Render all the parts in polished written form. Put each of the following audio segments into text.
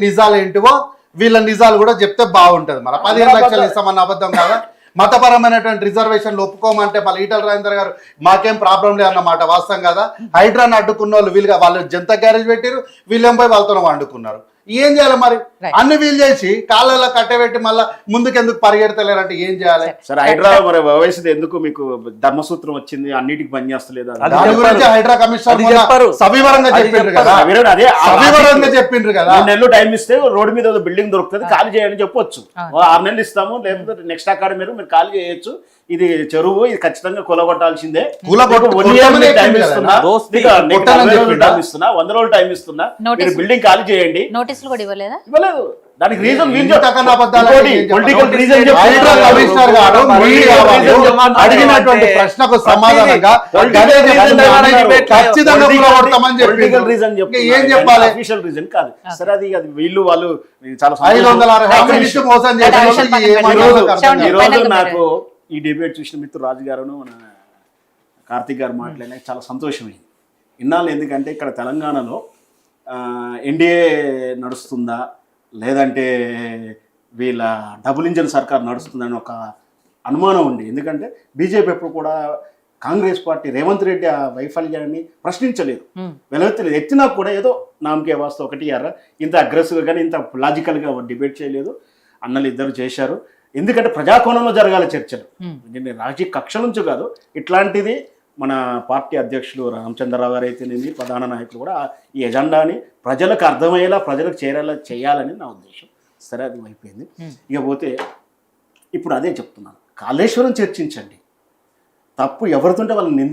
నిజాలు ఏంటివో వీళ్ళ నిజాలు కూడా చెప్తే బాగుంటది. మన 15 లక్షలు ఇస్తామన్న అబద్ధం కాదా? మతపరమైనటువంటి రిజర్వేషన్లు ఒప్పుకోమంటే మళ్ళీ ఈటల రాజేందర్ గారు మాకేం ప్రాబ్లం లేదన్నమాట వాస్తవం కదా. హైడ్రాని అడ్డుకున్న వాళ్ళు జనతా గ్యారేజ్ పెట్టారు, వీళ్ళేం పోయి వాళ్ళతో వండుకున్నారు. ఏం చేయాలి మరి? అన్ని వీలు చేసి కాళ్ళలో కట్టబెట్టి మళ్ళీ ముందుకెందుకు పరిగెడతలేరంటే ఏం చేయాలి? సరే హైడ్రా మరి వయసు ఎందుకు మీకు ధర్మసూత్రం వచ్చింది, అన్నిటికి పని చేస్తలేదు? దాని గురించి హైడ్రా కమిషనర్ సవివరంగా చెప్పిండ్రు కదా. అదే సవివరంగా చెప్పిండ్రు కదా. 3 నెలలు టైం ఇస్తే రోడ్డు మీద బిల్డింగ్ దొరుకుతుంది, ఖాళీ చేయాలని చెప్పొచ్చు. 6 నెలలు ఇస్తాము, లేకపోతే నెక్స్ట్ అకాడమీ మీరు ఖాళీ చేయొచ్చు. ఇది చెరువు, ఇది ఖచ్చితంగా కూలగొట్టాల్సిందే. 100 రోజులు టైం ఇస్తున్నా, మీరు బిల్డింగ్ ఖాళీ చేయండి. నోటీసులు కూడా ఇవ్వలేదు. దానికి రీజన్ అడిగినటువంటి ప్రశ్నకు సమాధానంగా ఏం చెప్పాలి? అఫీషియల్ రీజన్ కాదు. సరే అది వీళ్ళు వాళ్ళు చాలా 560 మోసం ఈ రోజు నాకు ఈ డిబేట్ చూసిన మిత్రుడు రాజు గారును మన కార్తీక్ గారు మాట్లాడినా చాలా సంతోషమైంది. ఇన్నాళ్ళు ఎందుకంటే ఇక్కడ తెలంగాణలో ఎన్డీఏ నడుస్తుందా లేదంటే వీళ్ళ డబుల్ ఇంజన్ సర్కార్ నడుస్తుందని ఒక అనుమానం ఉంది. ఎందుకంటే బీజేపీ ఎప్పుడు కూడా కాంగ్రెస్ పార్టీ రేవంత్ రెడ్డి ఆ వైఫల్యాన్ని ప్రశ్నించలేదు, వెలవెత్తలేదు. ఎత్తినా కూడా ఏదో నామకే వాస్తవ ఒకటి ఇంత అగ్రెసివ్గా కానీ ఇంత లాజికల్గా డిబేట్ చేయలేదు. అన్నలు ఇద్దరు చేశారు. ఎందుకంటే ప్రజాకోణంలో జరగాలి చర్చలు, నేను రాజకీయ కక్ష నుంచి కాదు. ఇట్లాంటిది మన పార్టీ అధ్యక్షులు రామచంద్రరావు గారు అయితేనేమి, ప్రధాన నాయకులు కూడా ఈ ఎజెండాని ప్రజలకు అర్థమయ్యేలా ప్రజలకు చేరేలా చేయాలని నా ఉద్దేశం. సరే అది అయిపోయింది. ఇకపోతే ఇప్పుడు అదే చెప్తున్నాను, కాళేశ్వరం చర్చించండి. తప్పు ఎవరితుంటే వాళ్ళని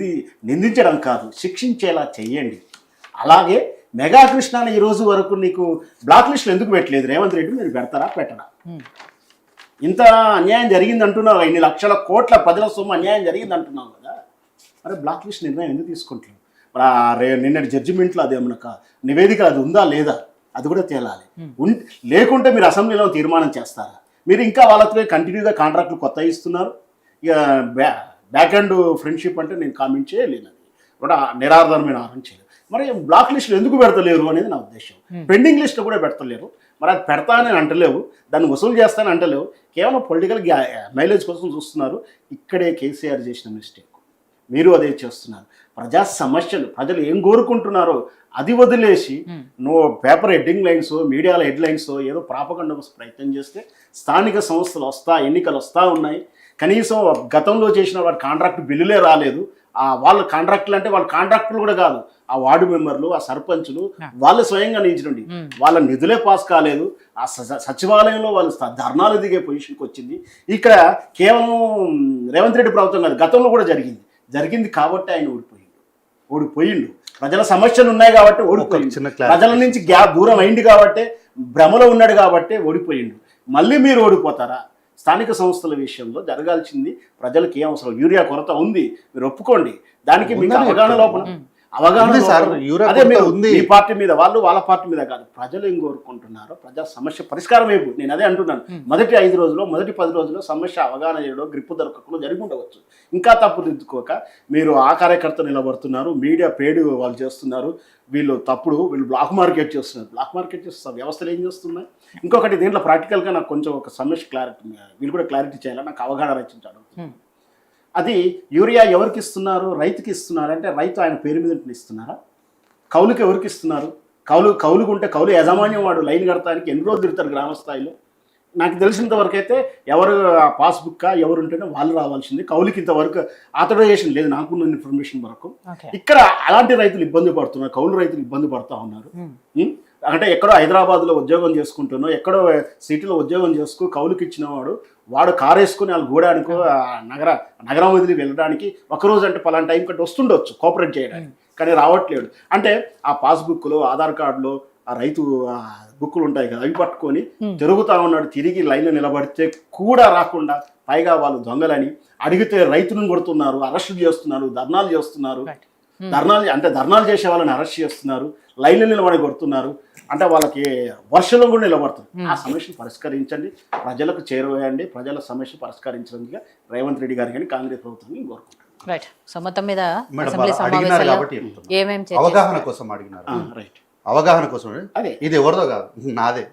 నిందించడం కాదు, శిక్షించేలా చెయ్యండి. అలాగే మెగా కృష్ణని ఈ రోజు వరకు నీకు బ్లాక్ లిస్టులు ఎందుకు పెట్టలేదు రేవంత్ రెడ్డి? మీరు పెడతారా పెట్టరా? ఇంత అన్యాయం జరిగింది అంటున్నావు, 2 లక్షల కోట్ల ప్రజల సొమ్ము అన్యాయం జరిగింది అంటున్నావు కదా, మరి బ్లాక్ లిస్ట్ నిర్ణయం ఎందుకు తీసుకుంటున్నాం? మరి నిన్నటి జడ్జిమెంట్లో అది ఏమన్నా నివేదిక అది ఉందా లేదా అది కూడా తేలాలి. లేకుంటే మీరు అసెంబ్లీలో తీర్మానం చేస్తారా? మీరు ఇంకా వాళ్ళతో కంటిన్యూగా కాంట్రాక్టులు కొత్త ఇస్తున్నారు. ఇక బ్యాక్ అండ్ ఫ్రెండ్షిప్ అంటే నేను కామెంట్ చేయలేను, అది కూడా నిరాధారమైన ఆరోపణ చేయలేదు. మరి బ్లాక్ లిస్టులు ఎందుకు పెడతలేరు అనేది నా ఉద్దేశం. పెండింగ్ లిస్టులు కూడా పెడతలేరు. మరి అది పెడతానని అంటలేవు, దాన్ని వసూలు చేస్తానని అంటలేవు, కేవలం పొలిటికల్ మైలేజ్ కోసం చూస్తున్నారు. ఇక్కడే కేసీఆర్ చేసిన మిస్టేక్, మీరు అదే చేస్తున్నారు. ప్రజా సమస్యలు ప్రజలు ఏం కోరుకుంటున్నారో అది వదిలేసి నువ్వు పేపర్ హెడ్డింగ్ లైన్స్, మీడియాలో హెడ్లైన్స్ ఏదో ప్రాపగండ ప్రయత్నం చేస్తే స్థానిక సంస్థలు ఎన్నికలు వస్తూ ఉన్నాయి. కనీసం గతంలో చేసిన వాడి కాంట్రాక్ట్ బిల్లులే రాలేదు. వాళ్ళ కాంట్రాక్టులు అంటే వాళ్ళ కాంట్రాక్టులు కూడా కాదు, ఆ వార్డు మెంబర్లు, ఆ సర్పంచులు వాళ్ళు స్వయంగా నిలిచినండి, వాళ్ళ నిధులే పాస్ కాలేదు. ఆ సచివాలయంలో వాళ్ళు ధర్నాలు దిగే పొజిషన్కి వచ్చింది. ఇక్కడ కేవలం రేవంత్ రెడ్డి ప్రభుత్వం కాదు, గతంలో కూడా జరిగింది కాబట్టి ఆయన ఓడిపోయిండు. ప్రజల సమస్యలు ఉన్నాయి కాబట్టి ఓడిపోయిండు. ప్రజల నుంచి దూరం అయింది కాబట్టి, భ్రమలో ఉన్నాడు కాబట్టి ఓడిపోయిండు. మళ్ళీ మీరు ఓడిపోతారా? స్థానిక సంస్థల విషయంలో జరగాల్సింది ప్రజలకు ఏం అవసరం? యూరియా కొరత ఉంది, మీరు ఒప్పుకోండి. దానికి మీకు అవగాహన లోపల అదే మీరు ఈ పార్టీ మీద వాళ్ళ పార్టీ మీద కాదు, ప్రజలు ఏం కోరుకుంటున్నారో ప్రజా సమస్య పరిష్కారం వైపు నేను అదే అంటున్నాను. మొదటి 5 రోజుల్లో మొదటి 10 రోజుల్లో సమస్య అవగాహన చేయడం, గ్రిప్పు దొరకకుండా జరిగి ఉండవచ్చు. ఇంకా తప్పు దిద్దుకోక మీరు ఆ కార్యకర్త నిలబడుతున్నారు, మీడియా పేడు వాళ్ళు చేస్తున్నారు, వీళ్ళు బ్లాక్ మార్కెట్ చేస్తున్నారు. బ్లాక్ మార్కెట్ చేస్తున్నారు, వ్యవస్థలు ఏం చేస్తున్నాయి? ఇంకొకటి దీంట్లో ప్రాక్టికల్గా నాకు కొంచెం ఒక సమస్య వీళ్ళు కూడా క్లారిటీ చేయాలి, నాకు అవగాహన రచించాడు. అది యూరియా ఎవరికి ఇస్తున్నారు? రైతుకి ఇస్తున్నారు. అంటే రైతు ఆయన పేరు మీద ఇస్తున్నారా? కౌలుకి ఎవరికి ఇస్తున్నారు? కౌలుకు ఉంటే కౌలు యాజమాన్యం వాడు లైన్ కడతానికి ఎన్ని రోజులు తిడతారు గ్రామ స్థాయిలో? నాకు తెలిసినంత వరకు అయితే ఎవరు పాస్బుక్ ఎవరు ఉంటేనే వాళ్ళు రావాల్సింది. కౌలుకి ఇంతవరకు ఆథరైజేషన్ లేదు నాకున్న ఇన్ఫర్మేషన్ వరకు. ఇక్కడ అలాంటి రైతులు ఇబ్బంది పడుతున్నారు, కౌలు రైతులు ఇబ్బంది పడుతూ ఉన్నారు. అంటే ఎక్కడో హైదరాబాద్లో ఉద్యోగం చేసుకుంటున్నావు, ఎక్కడో సిటీలో ఉద్యోగం చేసుకు కౌలుకి ఇచ్చిన వాడు కారు వేసుకుని వాళ్ళ గూడానికి నగరం వదిలి వెళ్ళడానికి ఒకరోజు అంటే పలానా టైం కంటే వస్తుండొచ్చు కోఆపరేట్ చేయడానికి, కానీ రావట్లేడు. అంటే ఆ పాస్బుక్లో, ఆధార్ కార్డులో ఆ రైతు బుక్కులు ఉంటాయి కదా, అవి పట్టుకొని తిరుగుతా ఉన్నాడు. తిరిగి లైన్లో నిలబడితే కూడా రాకుండా, పైగా వాళ్ళు దొంగలని అడిగితే రైతులను కొడుతున్నారు, అరెస్టులు చేస్తున్నారు, ధర్నాలు చేస్తున్నారు. ధర్నాలు చేసే వాళ్ళని అరెస్ట్ చేస్తున్నారు, లైన్లో నిలబడి కొడుతున్నారు. అంటే వాళ్ళకి వర్షంలో కూడా నిలబడుతుంది. ఆ సమస్యను పరిష్కరించండి, ప్రజలకు చేరువేయండి. ప్రజల సమస్య పరిష్కరించడానికి రేవంత్ రెడ్డి గారు కానీ కాంగ్రెస్ ప్రభుత్వాన్ని కోరుకుంటారు. రైట్. సో మొత్తం మీద అవగాహన కోసం అడిగినారు. రైట్. అవగాహన కోసం అదే ఇది ఎవరిదో కాదు, నాదే.